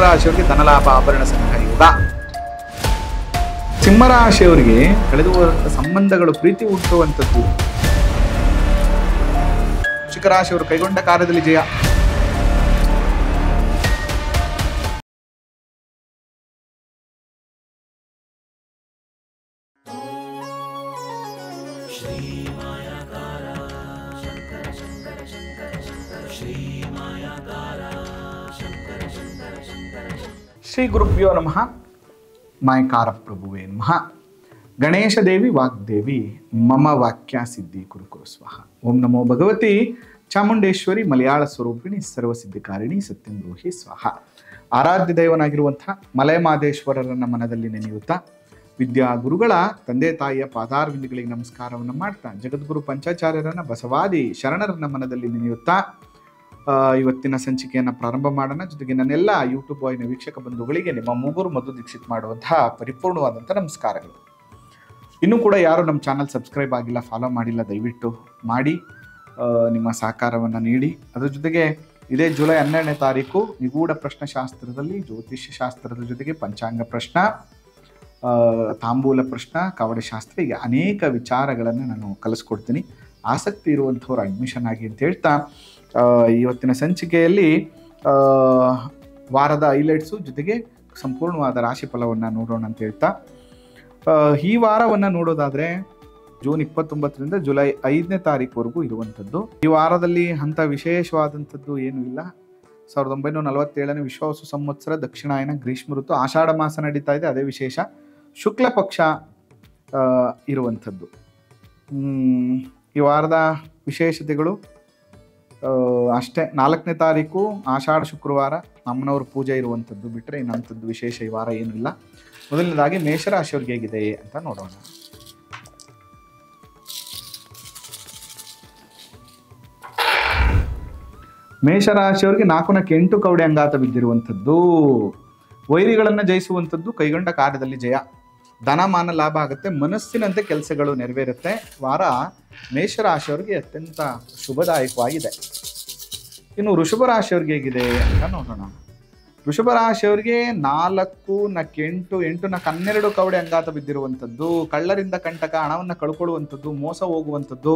ರಾಶಿಯವರಿಗೆ ಧನಲಾಭ ಆಭರಣ ಸಂಗ್ರಹ ಯೋಗ. ಸಿಂಹರಾಶಿಯವರಿಗೆ ಕಳೆದು ಸಂಬಂಧಗಳು ಪ್ರೀತಿ ಹುಟ್ಟುವಂಥದ್ದು. ವೃಶ್ಚಿಕ ರಾಶಿಯವರು ಕೈಗೊಂಡ ಕಾರ್ಯದಲ್ಲಿ ಜಯ. ಶ್ರೀ ಗುರುಭ್ಯೋ ನಮಃ. ಮಾಯಕಾರ ಪ್ರಭುವೇ ನಮಃ. ಗಣೇಶ ದೇವಿ ವಾಗ್ದೇವಿ ಮಮ ವಾಕ್ಯ ಸಿದ್ಧಿ ಕುರು ಸ್ವಾಹ. ಓಂ ನಮೋ ಭಗವತಿ ಚಾಮುಂಡೇಶ್ವರಿ ಮಲಯಾಳ ಸ್ವರೂಪಿಣಿ ಸರ್ವಸಿದ್ಧಿಕಾರಿಣಿ ಸತ್ಯಂ ಬ್ರೂಹಿ ಸ್ವಾಹ. ಆರಾಧ್ಯ ದೈವನಾಗಿರುವಂತಹ ಮಲೆಮಾದೇಶ್ವರರನ್ನ ಮನದಲ್ಲಿ ನೆನೆಯುತ್ತಾ ವಿದ್ಯಾ ಗುರುಗಳ ತಂದೆ ತಾಯಿಯ ಪಾದಾರವಿಂದಗಳಿಗೆ ನಮಸ್ಕಾರವನ್ನು ಮಾಡ್ತಾ ಜಗದ್ಗುರು ಪಂಚಾಚಾರ್ಯರನ್ನ ಬಸವಾದಿ ಶರಣರನ್ನ ಮನದಲ್ಲಿ ನೆನೆಯುತ್ತಾ ಇವತ್ತಿನ ಸಂಚಿಕೆಯನ್ನು ಪ್ರಾರಂಭ ಮಾಡೋಣ. ಜೊತೆಗೆ ನನ್ನೆಲ್ಲ ಯೂಟ್ಯೂಬ್ ವಾಹಿನಿ ವೀಕ್ಷಕ ಬಂಧುಗಳಿಗೆ ನಿಮ್ಮ ಮೂಗೂರು ಮಧು ದೀಕ್ಷಿತ್ ಮಾಡುವಂತಹ ಪರಿಪೂರ್ಣವಾದಂಥ ನಮಸ್ಕಾರಗಳು. ಇನ್ನೂ ಕೂಡ ಯಾರು ನಮ್ಮ ಚಾನಲ್ ಸಬ್ಸ್ಕ್ರೈಬ್ ಆಗಿಲ್ಲ, ಫಾಲೋ ಮಾಡಿಲ್ಲ, ದಯವಿಟ್ಟು ಮಾಡಿ ನಿಮ್ಮ ಸಹಕಾರವನ್ನು ನೀಡಿ. ಅದರ ಜೊತೆಗೆ ಇದೇ ಜುಲೈ 12ನೇ ತಾರೀಕು ನಿಗೂಢ ಪ್ರಶ್ನಶಾಸ್ತ್ರದಲ್ಲಿ ಜ್ಯೋತಿಷ್ಯ ಶಾಸ್ತ್ರದ ಜೊತೆಗೆ ಪಂಚಾಂಗ ಪ್ರಶ್ನ, ತಾಂಬೂಲ ಪ್ರಶ್ನ, ಕವಡೆ ಶಾಸ್ತ್ರ, ಹೀಗೆ ಅನೇಕ ವಿಚಾರಗಳನ್ನು ನಾನು ಕಲಿಸ್ಕೊಡ್ತೀನಿ. ಆಸಕ್ತಿ ಇರುವಂಥವ್ರು ಅಡ್ಮಿಷನ್ ಆಗಿ ಅಂತ ಹೇಳ್ತಾ ಇವತ್ತಿನ ಸಂಚಿಕೆಯಲ್ಲಿ ವಾರದ ಹೈಲೈಟ್ಸು ಜೊತೆಗೆ ಸಂಪೂರ್ಣವಾದ ರಾಶಿ ಫಲವನ್ನು ನೋಡೋಣ ಅಂತ ಹೇಳ್ತಾ, ಈ ವಾರವನ್ನು ನೋಡೋದಾದರೆ ಜೂನ್ 29ರಿಂದ ಜುಲೈ 5ನೇ ತಾರೀಕುವರೆಗೂ ಇರುವಂಥದ್ದು. ಈ ವಾರದಲ್ಲಿ ಅಂಥ ವಿಶೇಷವಾದಂಥದ್ದು ಏನೂ ಇಲ್ಲ. 1947ನೇ ವಿಶ್ವಾವಸು ಸಂವತ್ಸರ, ದಕ್ಷಿಣಾಯನ, ಗ್ರೀಷ್ಮ ಋತು, ಆಷಾಢ ಮಾಸ ನಡೀತಾ ಇದೆ, ಅದೇ ವಿಶೇಷ. ಶುಕ್ಲ ಪಕ್ಷ ಇರುವಂಥದ್ದು. ಈ ವಾರದ ವಿಶೇಷತೆಗಳು ಅಷ್ಟೇ. 4ನೇ ತಾರೀಕು ಆಷಾಢ ಶುಕ್ರವಾರ, ಅಮ್ಮನವ್ರ ಪೂಜೆ ಇರುವಂಥದ್ದು ಬಿಟ್ಟರೆ ಇನ್ನಂಥದ್ದು ವಿಶೇಷ ಈ ವಾರ ಏನೂ ಇಲ್ಲ. ಮೊದಲನೇದಾಗಿ ಮೇಷರಾಶಿಯವ್ರಿಗೆ ಹೇಗಿದೆ ಅಂತ ನೋಡೋಣ. ಮೇಷರಾಶಿಯವರಿಗೆ 4ಕ್ಕೆ 8 ಕವಡೆ ಅಂಗಾತ ಬಿದ್ದಿರುವಂಥದ್ದು. ವೈರಿಗಳನ್ನು ಜಯಿಸುವಂಥದ್ದು, ಕೈಗೊಂಡ ಕಾರ್ಯದಲ್ಲಿ ಜಯ, ಧನ ಮಾನ ಲಾಭ ಆಗುತ್ತೆ, ಮನಸ್ಸಿನಂತೆ ಕೆಲಸಗಳು ನೆರವೇರುತ್ತೆ. ವಾರ ಮೇಷರಾಶಿಯವರಿಗೆ ಅತ್ಯಂತ ಶುಭದಾಯಕವಾಗಿದೆ. ಇನ್ನು ವೃಷಭ ರಾಶಿಯವ್ರಿಗೆ ಹೇಗಿದೆ ಅಂತ ನೋಡೋಣ. ವೃಷಭ ರಾಶಿಯವರಿಗೆ 4ಕ್ಕೆ 8, 8ಕ್ಕೆ 12 ಕವಡೆ ಅಂಗಾತ ಬಿದ್ದಿರುವಂಥದ್ದು. ಕಳ್ಳರಿಂದ ಕಂಟಕ, ಹಣವನ್ನು ಕಳ್ಕೊಳ್ಳುವಂಥದ್ದು, ಮೋಸ ಹೋಗುವಂಥದ್ದು,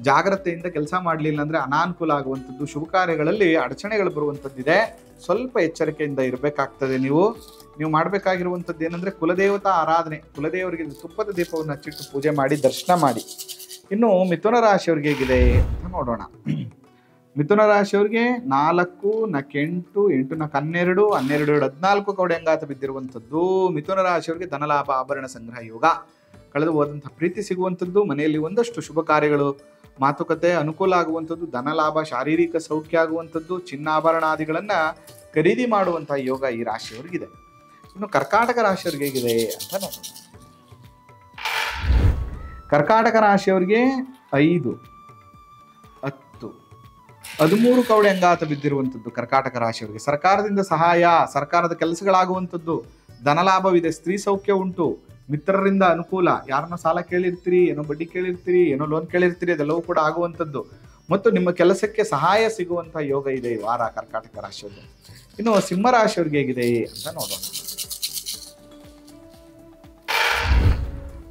ಜಾಗ್ರತೆಯಿಂದ ಕೆಲಸ ಮಾಡಲಿಲ್ಲ ಅಂದರೆ ಅನಾನುಕೂಲ ಆಗುವಂಥದ್ದು, ಶುಭ ಕಾರ್ಯಗಳಲ್ಲಿ ಅಡಚಣೆಗಳು ಬರುವಂಥದ್ದಿದೆ. ಸ್ವಲ್ಪ ಎಚ್ಚರಿಕೆಯಿಂದ ಇರಬೇಕಾಗ್ತದೆ. ನೀವು ಮಾಡಬೇಕಾಗಿರುವಂಥದ್ದು ಏನಂದರೆ ಕುಲದೇವತಾ ಆರಾಧನೆ, ಕುಲದೇವರಿಗೆ ತುಪ್ಪದ ದೀಪವನ್ನು ಹಚ್ಚಿಟ್ಟು ಪೂಜೆ ಮಾಡಿ ದರ್ಶನ ಮಾಡಿ. ಇನ್ನು ಮಿಥುನ ರಾಶಿಯವ್ರಿಗೆ ಹೇಗಿದೆ ಅಂತ ನೋಡೋಣ. ಮಿಥುನ ರಾಶಿಯವ್ರಿಗೆ 4ಕ್ಕೆ 8, 8ಕ್ಕೆ 12, 12, 14 ಕವಡೆ ಅಂಗಾತ ಬಿದ್ದಿರುವಂಥದ್ದು. ಮಿಥುನ ರಾಶಿಯವರಿಗೆ ಧನಲಾಭ ಆಭರಣ ಸಂಗ್ರಹ ಯೋಗ. ಕಳೆದು ಹೋದಂಥ ಪ್ರೀತಿ ಸಿಗುವಂಥದ್ದು, ಮನೆಯಲ್ಲಿ ಒಂದಷ್ಟು ಶುಭ ಕಾರ್ಯಗಳು, ಮಾತುಕತೆ ಅನುಕೂಲ ಆಗುವಂಥದ್ದು, ಧನಲಾಭ, ಶಾರೀರಿಕ ಸೌಖ್ಯ ಆಗುವಂಥದ್ದು, ಚಿನ್ನಾಭರಣಾದಿಗಳನ್ನು ಖರೀದಿ ಮಾಡುವಂಥ ಯೋಗ ಈ ರಾಶಿಯವರಿಗಿದೆ. ಇನ್ನು ಕರ್ಕಾಟಕ ರಾಶಿಯವ್ರಿಗೆ ಹೇಗಿದೆ ಅಂತ ನೋಡೋಣ. ಕರ್ಕಾಟಕ ರಾಶಿಯವರಿಗೆ 5, 10, 13 ಕವಡೆ ಅಂಗಾತ ಬಿದ್ದಿರುವಂಥದ್ದು. ಕರ್ಕಾಟಕ ರಾಶಿಯವರಿಗೆ ಸರ್ಕಾರದಿಂದ ಸಹಾಯ, ಸರ್ಕಾರದ ಕೆಲಸಗಳಾಗುವಂಥದ್ದು, ಧನಲಾಭವಿದೆ, ಸ್ತ್ರೀ ಸೌಖ್ಯ ಉಂಟು, ಮಿತ್ರರಿಂದ ಅನುಕೂಲ, ಯಾರನ್ನೋ ಸಾಲ ಕೇಳಿರ್ತೀರಿ, ಏನೋ ಬಡ್ಡಿ ಕೇಳಿರ್ತೀರಿ, ಏನೋ ಲೋನ್ ಕೇಳಿರ್ತೀರಿ, ಅದೆಲ್ಲವೂ ಕೂಡ ಆಗುವಂಥದ್ದು ಮತ್ತು ನಿಮ್ಮ ಕೆಲಸಕ್ಕೆ ಸಹಾಯ ಸಿಗುವಂಥ ಯೋಗ ಇದೆ ಈ ವಾರ ಕರ್ಕಾಟಕ ರಾಶಿಯವ್ರಿಗೆ. ಇನ್ನು ಸಿಂಹ ರಾಶಿಯವ್ರಿಗೆ ಹೇಗಿದೆ ಅಂತ ನೋಡೋಣ.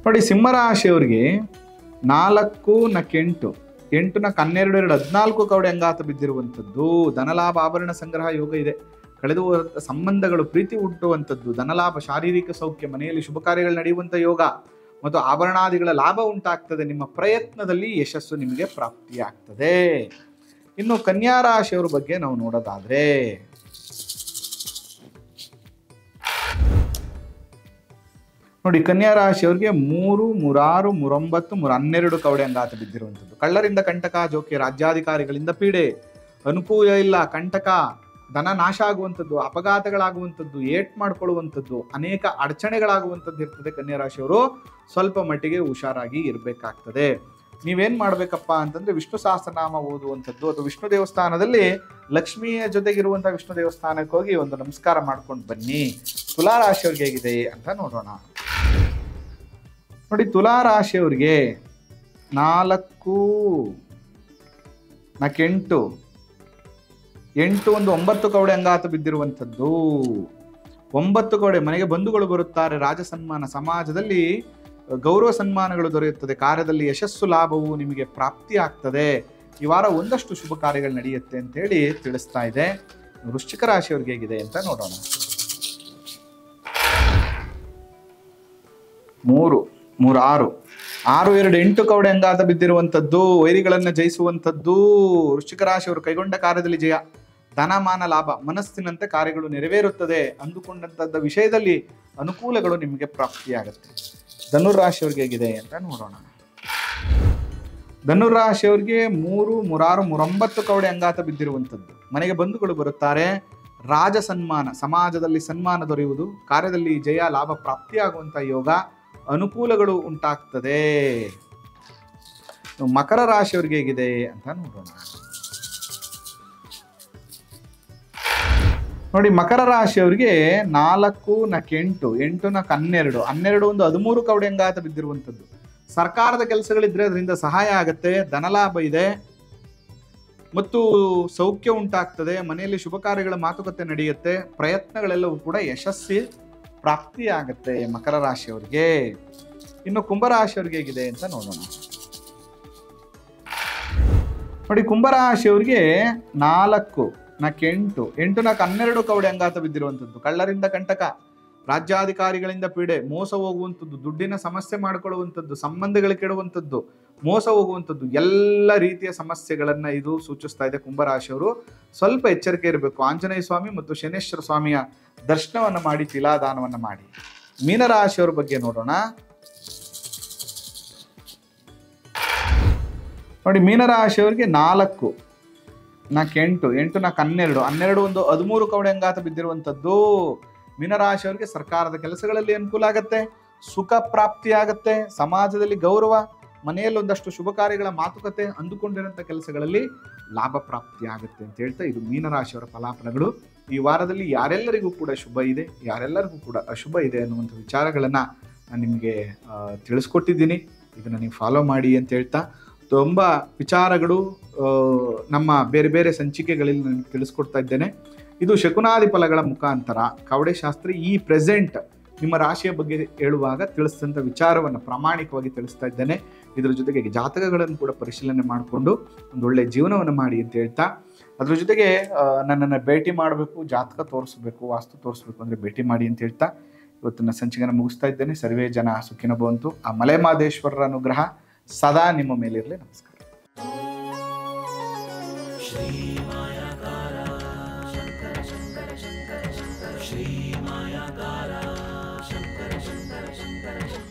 ನೋಡಿ, ಸಿಂಹ ರಾಶಿಯವರಿಗೆ 4ಕ್ಕೆ 8, 8ಕ್ಕೆ 12, 14 ಕವಡೆ ಅಂಗಾತ ಬಿದ್ದಿರುವಂಥದ್ದು. ಧನಲಾಭ ಆಭರಣ ಸಂಗ್ರಹ ಯೋಗ ಇದೆ. ಕಳೆದು ಸಂಬಂಧಗಳು ಪ್ರೀತಿ ಹುಟ್ಟುವಂಥದ್ದು, ಧನಲಾಭ, ಶಾರೀರಿಕ ಸೌಖ್ಯ, ಮನೆಯಲ್ಲಿ ಶುಭ ಕಾರ್ಯಗಳು ನಡೆಯುವಂಥ ಯೋಗ ಮತ್ತು ಆಭರಣಾದಿಗಳ ಲಾಭ ಉಂಟಾಗ್ತದೆ. ನಿಮ್ಮ ಪ್ರಯತ್ನದಲ್ಲಿ ಯಶಸ್ಸು ನಿಮಗೆ ಪ್ರಾಪ್ತಿಯಾಗ್ತದೆ. ಇನ್ನು ಕನ್ಯಾ ರಾಶಿಯವರ ಬಗ್ಗೆ ನಾವು ನೋಡೋದಾದ್ರೆ, ನೋಡಿ, ಕನ್ಯಾ ರಾಶಿಯವರಿಗೆ 3, 3, 6, 3, 9, 12 ಕವಡೆ ಅಂಗಾತ ಬಿದ್ದಿರುವಂಥದ್ದು. ಕಳ್ಳರಿಂದ ಕಂಟಕ, ಜೋಕೆ, ರಾಜ್ಯಾಧಿಕಾರಿಗಳಿಂದ ಪೀಡೆ, ಅನುಕೂಲ ಇಲ್ಲ, ಕಂಟಕ, ಧನ ನಾಶ ಆಗುವಂಥದ್ದು, ಅಪಘಾತಗಳಾಗುವಂಥದ್ದು, ಏಟ್ ಮಾಡ್ಕೊಳ್ಳುವಂಥದ್ದು, ಅನೇಕ ಅಡಚಣೆಗಳಾಗುವಂಥದ್ದು ಇರ್ತದೆ. ಕನ್ಯಾ ರಾಶಿಯವರು ಸ್ವಲ್ಪ ಮಟ್ಟಿಗೆ ಹುಷಾರಾಗಿ ಇರಬೇಕಾಗ್ತದೆ. ನೀವೇನು ಮಾಡಬೇಕಪ್ಪ ಅಂತಂದರೆ ವಿಷ್ಣು ಸಹಸ್ರನಾಮ ಓದುವಂಥದ್ದು, ಅಥವಾ ವಿಷ್ಣು ದೇವಸ್ಥಾನದಲ್ಲಿ ಲಕ್ಷ್ಮಿಯ ಜೊತೆಗಿರುವಂಥ ವಿಷ್ಣು ದೇವಸ್ಥಾನಕ್ಕೆ ಹೋಗಿ ಒಂದು ನಮಸ್ಕಾರ ಮಾಡ್ಕೊಂಡು ಬನ್ನಿ. ತುಲಾ ರಾಶಿಯವ್ರಿಗೆ ಹೇಗಿದೆ ಅಂತ ನೋಡೋಣ. ನೋಡಿ, ತುಲಾ ರಾಶಿಯವರಿಗೆ 4, 8, 8 ಒಂದು 9 ಕವಡೆ ಅಂಗಾತ ಬಿದ್ದಿರುವಂಥದ್ದು. 9 ಕವಡೆ ಮನೆಗೆ ಬಂಧುಗಳು ಬರುತ್ತಾರೆ, ರಾಜ ಸನ್ಮಾನ, ಸಮಾಜದಲ್ಲಿ ಗೌರವ ಸನ್ಮಾನಗಳು ದೊರೆಯುತ್ತದೆ, ಕಾರ್ಯದಲ್ಲಿ ಯಶಸ್ಸು ಲಾಭವು ನಿಮಗೆ ಪ್ರಾಪ್ತಿ ಆಗ್ತದೆ. ಈ ವಾರ ಒಂದಷ್ಟು ಶುಭ ಕಾರ್ಯಗಳು ನಡೆಯುತ್ತೆ ಅಂತೇಳಿ ತಿಳಿಸ್ತಾ ಇದೆ. ವೃಶ್ಚಿಕ ರಾಶಿಯವ್ರಿಗೆ ಹೇಗಿದೆ ಅಂತ ನೋಡೋಣ. 3, 3, 6, 6, 2, 8 ಕವಡೆ ಅಂಗಾತ ಬಿದ್ದಿರುವಂಥದ್ದು, ವೈರಿಗಳನ್ನ ಜಯಿಸುವಂಥದ್ದು. ವೃಶ್ಚಿಕ ರಾಶಿಯವರು ಕೈಗೊಂಡ ಕಾರ್ಯದಲ್ಲಿ ಜಯ, ಧನಮಾನ ಲಾಭ, ಮನಸ್ಸಿನಂತೆ ಕಾರ್ಯಗಳು ನೆರವೇರುತ್ತದೆ, ಅಂದುಕೊಂಡಂಥದ್ದ ವಿಷಯದಲ್ಲಿ ಅನುಕೂಲಗಳು ನಿಮಗೆ ಪ್ರಾಪ್ತಿಯಾಗುತ್ತೆ. ಧನುರಾಶಿಯವ್ರಿಗೆ ಹೇಗಿದೆ ಅಂತ ನೋಡೋಣ. ಧನುರಾಶಿಯವ್ರಿಗೆ 3, 3, 6, 9 ಕವಡೆ ಅಂಗಾತ ಬಿದ್ದಿರುವಂಥದ್ದು, ಮನೆಗೆ ಬಂಧುಗಳು ಬರುತ್ತಾರೆ, ರಾಜ ಸನ್ಮಾನ, ಸಮಾಜದಲ್ಲಿ ಸನ್ಮಾನ ದೊರೆಯುವುದು, ಕಾರ್ಯದಲ್ಲಿ ಜಯ ಲಾಭ ಪ್ರಾಪ್ತಿಯಾಗುವಂಥ ಯೋಗ, ಅನುಕೂಲಗಳು ಉಂಟಾಗ್ತದೆ. ಮಕರ ರಾಶಿಯವ್ರಿಗೆ ಹೇಗಿದೆ ಅಂತ ನೋಡೋಣ. ನೋಡಿ, ಮಕರ ರಾಶಿಯವರಿಗೆ 4, 8, 8, 12, 12 ಒಂದು 13 ಕವಡೆ ಅಂಗಾತ ಬಿದ್ದಿರುವಂಥದ್ದು. ಸರ್ಕಾರದ ಕೆಲಸಗಳಿದ್ರೆ ಅದರಿಂದ ಸಹಾಯ ಆಗುತ್ತೆ, ಧನಲಾಭ ಇದೆ ಮತ್ತು ಸೌಖ್ಯ ಉಂಟಾಗ್ತದೆ, ಮನೆಯಲ್ಲಿ ಶುಭ ಕಾರ್ಯಗಳ ಮಾತುಕತೆ ನಡೆಯುತ್ತೆ, ಪ್ರಯತ್ನಗಳೆಲ್ಲವೂ ಕೂಡ ಯಶಸ್ವಿ ಪ್ರಾಪ್ತಿಯಾಗತ್ತೆ ಮಕರ ರಾಶಿಯವರಿಗೆ. ಇನ್ನು ಕುಂಭರಾಶಿಯವರಿಗೆ ಹೇಗಿದೆ ಅಂತ ನೋಡೋಣ. ನೋಡಿ, ಕುಂಭರಾಶಿಯವರಿಗೆ 4, 8, 8, 12 ಕವಡೆ ಅಂಗಾತ ಬಿದ್ದಿರುವಂಥದ್ದು, ಕಳ್ಳರಿಂದ ಕಂಟಕ, ರಾಜ್ಯಾಧಿಕಾರಿಗಳಿಂದ ಪೀಡೆ, ಮೋಸ ಹೋಗುವಂಥದ್ದು, ದುಡ್ಡಿನ ಸಮಸ್ಯೆ ಮಾಡಿಕೊಳ್ಳುವಂಥದ್ದು, ಸಂಬಂಧಗಳು ಕೆಡುವಂಥದ್ದು, ಮೋಸ ಹೋಗುವಂಥದ್ದು, ಎಲ್ಲ ರೀತಿಯ ಸಮಸ್ಯೆಗಳನ್ನು ಇದು ಸೂಚಿಸ್ತಾ ಇದೆ. ಕುಂಭರಾಶಿಯವರು ಸ್ವಲ್ಪ ಎಚ್ಚರಿಕೆ ಇರಬೇಕು. ಆಂಜನೇಯ ಸ್ವಾಮಿ ಮತ್ತು ಶನೇಶ್ವರ ಸ್ವಾಮಿಯ ದರ್ಶನವನ್ನು ಮಾಡಿ, ತಿಲಾದಾನವನ್ನು ಮಾಡಿ. ಮೀನರಾಶಿಯವರ ಬಗ್ಗೆ ನೋಡೋಣ. ನೋಡಿ, ಮೀನರಾಶಿಯವರಿಗೆ 4, 8, 8, 12, 12 ಒಂದು 13 ಕವಡೆ ಅಂಗಾತ ಬಿದ್ದಿರುವಂಥದ್ದು. ಮೀನರಾಶಿಯವರಿಗೆ ಸರ್ಕಾರದ ಕೆಲಸಗಳಲ್ಲಿ ಅನುಕೂಲ ಆಗತ್ತೆ, ಸುಖ ಪ್ರಾಪ್ತಿಯಾಗತ್ತೆ, ಸಮಾಜದಲ್ಲಿ ಗೌರವ, ಮನೆಯಲ್ಲಿ ಒಂದಷ್ಟು ಶುಭ ಕಾರ್ಯಗಳ ಮಾತುಕತೆ, ಅಂದುಕೊಂಡಿರುವಂಥ ಕೆಲಸಗಳಲ್ಲಿ ಲಾಭ ಪ್ರಾಪ್ತಿಯಾಗುತ್ತೆ ಅಂತ ಹೇಳ್ತಾ ಇದು ಮೀನರಾಶಿಯವರ ಫಲಾಫಲಗಳು. ಈ ವಾರದಲ್ಲಿ ಯಾರೆಲ್ಲರಿಗೂ ಕೂಡ ಶುಭ ಇದೆ, ಯಾರೆಲ್ಲರಿಗೂ ಕೂಡ ಅಶುಭ ಇದೆ ಅನ್ನುವಂಥ ವಿಚಾರಗಳನ್ನು ನಾನು ನಿಮಗೆ ತಿಳಿಸ್ಕೊಟ್ಟಿದ್ದೀನಿ. ಇದನ್ನು ನೀವು ಫಾಲೋ ಮಾಡಿ ಅಂತ ಹೇಳ್ತಾ, ತುಂಬ ವಿಚಾರಗಳು ನಮ್ಮ ಬೇರೆ ಬೇರೆ ಸಂಚಿಕೆಗಳಲ್ಲಿ ನಾನು ತಿಳಿಸ್ಕೊಡ್ತಾ ಇದ್ದೇನೆ. ಇದು ಶಕುನಾದಿ ಫಲಗಳ ಮುಖಾಂತರ ಕವಡೆ ಶಾಸ್ತ್ರಿ ಈ ಪ್ರೆಸೆಂಟ್ ನಿಮ್ಮ ರಾಶಿಯ ಬಗ್ಗೆ ಹೇಳುವಾಗ ತಿಳಿಸಿದಂಥ ವಿಚಾರವನ್ನು ಪ್ರಾಮಾಣಿಕವಾಗಿ ತಿಳಿಸ್ತಾ ಇದ್ದೇನೆ. ಇದರ ಜೊತೆಗೆ ಜಾತಕಗಳನ್ನು ಕೂಡ ಪರಿಶೀಲನೆ ಮಾಡಿಕೊಂಡು ಒಂದೊಳ್ಳೆ ಜೀವನವನ್ನು ಮಾಡಿ ಅಂತ ಹೇಳ್ತಾ, ಅದ್ರ ಜೊತೆಗೆ ನನ್ನನ್ನು ಭೇಟಿ ಮಾಡಬೇಕು, ಜಾತಕ ತೋರಿಸ್ಬೇಕು, ವಾಸ್ತು ತೋರಿಸ್ಬೇಕು ಅಂದರೆ ಭೇಟಿ ಮಾಡಿ ಅಂತ ಹೇಳ್ತಾ ಇವತ್ತಿನ ಸಂಚಿಕೆಯನ್ನು ಮುಗಿಸ್ತಾ ಇದ್ದೇನೆ. ಸರ್ವೇ ಜನ ಸುಖಿನ ಭವಂತು. ಆ ಮಲೆಮಹದೇಶ್ವರರ ಅನುಗ್ರಹ ಸದಾ ನಿಮ್ಮ ಮೇಲಿರಲಿ. ನಮಸ್ಕಾರ. ಶ್ರೀ ಮಾಯಾಕಾರ ಶಂಕರ ಶಂಕರ ಶಂಕರ ಶಂಕರ ಶ್ರೀ ಮಾಯಾಕಾರ ಶಂಕರ ಶಂಕರ ಶಂಕರ ಶಂಕರ